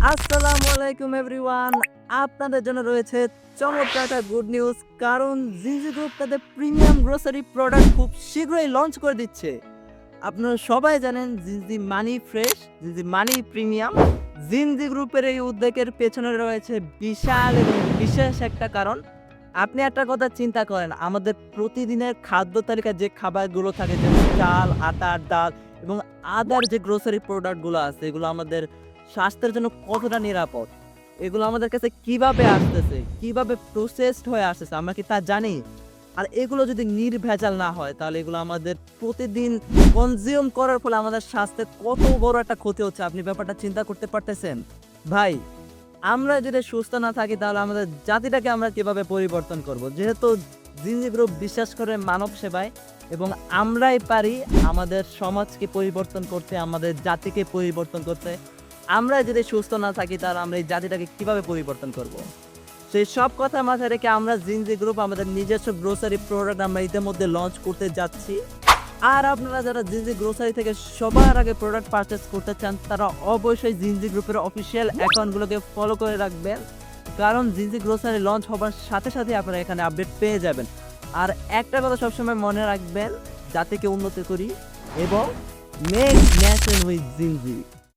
আসসালামু আলাইকুম এভরিওয়ান। আপনাদের জন্য রয়েছে চমৎকার একটা গুড নিউজ, কারণ জিনজি গ্রুপ তাদের প্রিমিয়াম গ্রোসারি প্রোডাক্ট খুব শীঘ্রই লঞ্চ করে দিচ্ছে। আপনারা সবাই জানেন জিনজি মানি ফ্রেশ, জিনজি মানি প্রিমিয়াম। জিনজি গ্রুপের এই উদ্যোগের পেছনে রয়েছে বিশাল এবং বিশেষ একটা কারণ। আপনি একটা কথা চিন্তা করেন, আমাদের প্রতিদিনের খাদ্য তালিকায় যে খাবারগুলো থাকে যেমন চাল, আটা, ডাল এবং আদার যে গ্রোসারি প্রোডাক্টগুলো আছে, এগুলো আমাদের স্বাস্থ্যের জন্য কতটা নিরাপদ? এগুলো আমাদের কাছে কিভাবে আসতেছে? কিভাবে প্রসেসড হয়ে আসতেছে? আমরা কি তা জানি? আর এগুলো যদি নির্ভেজাল না হয়, তাহলে এগুলো আমাদের প্রতিদিন কনজিউম করার ফলে আমাদের স্বাস্থ্যের কত বড় একটা ক্ষতি হচ্ছে, আপনি ব্যাপারটা চিন্তা করতে পারতেছেন? ভাই, আমরা যদি সুস্থ না থাকি তাহলে আমাদের জাতিটাকে আমরা কিভাবে পরিবর্তন করব? যেহেতু জিনজি গ্রুপ বিশ্বাস করে মানব সেবায় এবং আমরাই পারি আমাদের সমাজকে পরিবর্তন করতে, আমাদের জাতিকে পরিবর্তন করতে। আমরা যদি সুস্থ না থাকি তাহলে আমরা এই জাতিটাকে কিভাবে পরিবর্তন করব? সেই সব কথা মাথায় রেখে আমরা জিনজি গ্রুপ আমাদের নিজস্ব গ্রোসারি প্রোডাক্ট আমরা ইতিমধ্যে লঞ্চ করতে যাচ্ছি। আর আপনারা যারা জিনজি গ্রোসারি থেকে সবার আগে প্রোডাক্ট পারচেজ করতে চান, তারা অবশ্যই জিনজি গ্রুপের অফিসিয়াল অ্যাকাউন্টগুলোকে ফলো করে রাখবেন, কারণ জিনজি গ্রোসারি লঞ্চ হবার সাথে সাথে আপনারা এখানে আপডেট পেয়ে যাবেন। আর একটা কথা সবসময় মনে রাখবেন, জাতিকে উন্নত করি এবং মেক নেশন উইথ জিনজি।